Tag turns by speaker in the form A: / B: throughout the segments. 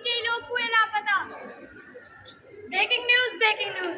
A: कई लोग हुए लापता। ब्रेकिंग न्यूज,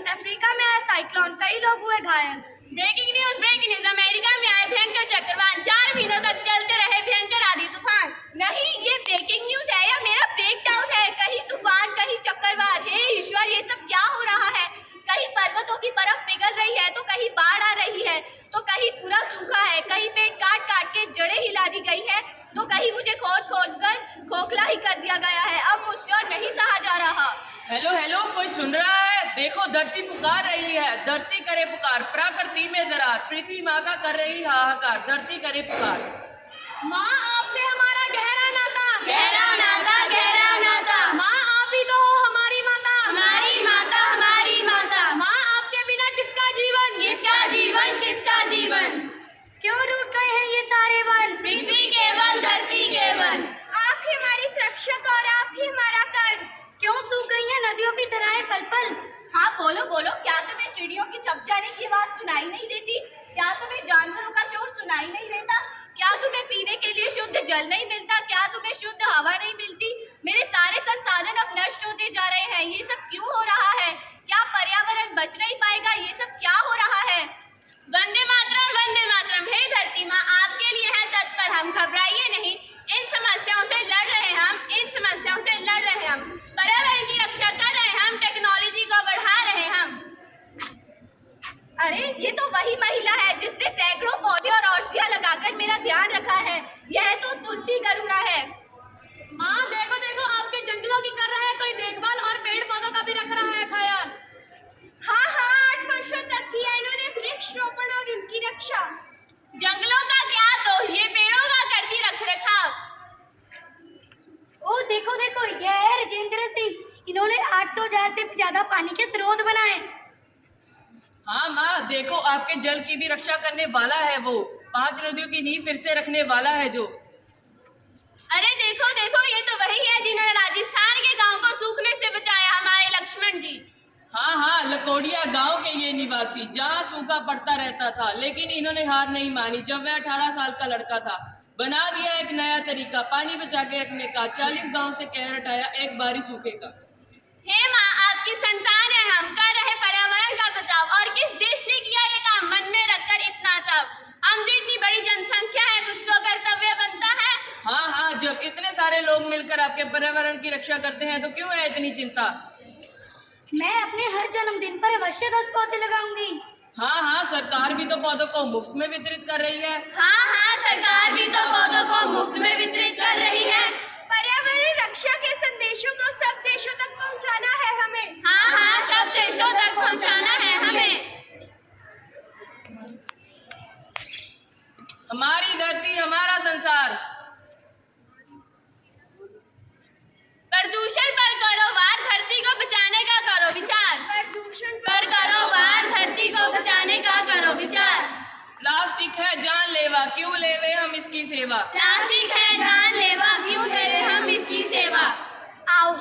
A: अफ्रीका में आया साइक्लोन, कई लोग हुए घायल।
B: ब्रेकिंग न्यूज, अमेरिका में आए भयंकर चक्रवात, 4 महीनों तक चलते रहे भयंकर आंधी तूफान।
A: नहीं, ये ब्रेकिंग न्यूज है या मेरा ब्रेक डाउन है? कहीं तूफान, कहीं चक्रवात। हे ईश्वर, ये सब क्या हो रहा है? कहीं पर्वतों की बर्फ पिघल रही है तो कहीं बाढ़ आ रही है, तो कहीं पूरा सूखा है, कहीं पेड़ काट काट के जड़ें हिला दी गई है, तो कहीं मुझे खोद खोद कर खोखला ही कर दिया गया है। अब मुझसे और नहीं सहा जा रहा।
C: हेलो, कोई सुन रहा है? देखो, धरती पुकार रही है। धरती करे पुकार, प्रकृति में दरार, पृथ्वी माँ का कर रही हाहाकार, धरती करे पुकार।
A: माँ, आपसे हमारा गहरा नाता,
B: गहरा नाता, गहरा नाता।
A: माँ, आप ही तो हो हमारी माता,
B: हमारी माता, हमारी माता।
A: माँ, आपके बिना किसका जीवन,
B: किसका जीवन, किसका जीवन?
A: क्यों रूठ गए हैं ये सारे वन?
B: पृथ्वी केवल, धरती केवल।
A: आप ही हमारी सुरक्षक और आप ही हमारा कर्ज। क्यों सूख गई हैं नदियों की धाराएं पल पल? हाँ, बोलो बोलो, क्या तुम्हें चिड़ियों की चप जाने की आवाज सुनाई नहीं देती? क्या तुम्हें जानवरों का शोर सुनाई नहीं देता? क्या तुम्हें पीने के लिए शुद्ध जल नहीं मिलता? क्या तुम्हें शुद्ध हवा नहीं मिलती? मेरे सारे संसाधन अब नष्ट होते जा रहे हैं। ये सब क्यों हो रहा है? क्या पर्यावरण बच नहीं पाएगा? ये सब क्या हो रहा है?
B: वंदे मातरम, हे धरती माँ, आपके लिए है तत्पर हम, घबराइए नहीं। इन समस्याओं से लड़ रहे हम, इन समस्याओं से लड़ रहे हम, पर्यावरण की रक्षा कर रहे हम, टेक्नोलॉजी को बढ़ा रहे हम।
A: अरे, ये तो वही महिला है जिसने सैकड़ों पौधे और औषधियाँ लगाकर मेरा ध्यान रखा है। यह तो तुलसी करुणा है। माँ, देखो देखो, आपके जंगलों की कर रहा है कोई देखभाल और पेड़ पौधों का भी रख रहा है ख्याल। हाँ, 8 वर्षों तक किया इन्होंने वृक्ष रोपण और उनकी रक्षा।
B: जंगलों का क्या दोष, ये पेड़ों का करती रख रखाव।
A: ओ देखो देखो, यह है राजेंद्र सिंह। इन्होंने 800,000 से ज्यादा पानी के स्रोत बनाए।
C: हाँ माँ, देखो, आपके जल की भी रक्षा करने वाला है वो। 5 नदियों की नींव फिर से रखने वाला है जो।
B: अरे देखो देखो, ये तो वही है जिन्होंने राजस्थान के गांव को सूखने से बचाया, हमारे लक्ष्मण जी।
C: हाँ, लकोड़िया गांव के ये निवासी, जहाँ सूखा पड़ता रहता था, लेकिन इन्होंने हार नहीं मानी। जब वह 18 साल का लड़का था, बना दिया एक नया तरीका पानी बचा के रखने का। 40 गांव से कह हटाया एक बारी सूखे का।
B: हे माँ, आपकी संतान है हम, कर रहे पर्यावरण का बचाव। और किस देश ने किया ये काम मन में रखकर इतना चाव? हम जो इतनी बड़ी जनसंख्या है, कुछ तो कर्तव्य बनता है।
C: हाँ, जब इतने सारे लोग मिलकर आपके पर्यावरण की रक्षा करते हैं तो क्यों है इतनी चिंता?
A: मैं अपने हर जन्मदिन पर अवश्य 10 पौधे लगाऊंगी।
C: हाँ, सरकार भी तो पौधों को मुफ्त में वितरित कर रही है।
B: हाँ, सरकार भी तो पौधों को मुफ्त में वितरित कर रही है।
A: पर्यावरण रक्षा के संदेशों को सब देशों तक पहुंचाना है हमें।
B: हाँ, सब देशों तक पहुंचाना है हमें।
C: हमारी धरती, हमारा संसार।
B: प्रदूषण पर करो वार, धरती को बचाने का करो विचार।
A: प्रदूषण
B: पर करो वार, धरती को बचाने का करो विचार।
C: प्लास्टिक है जानलेवा, क्यों लेवे हम इसकी सेवा।
B: प्लास्टिक है जानलेवा, क्यों करे हम इसकी सेवा।
A: आओ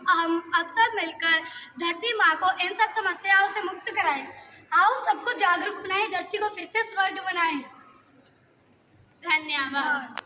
A: हम अब सब मिलकर धरती माँ को इन सब समस्याओं से मुक्त कराएं। आओ सबको जागरूक बनाएं, धरती को फिर से स्वर्ग बनाएं।
B: धन्यवाद।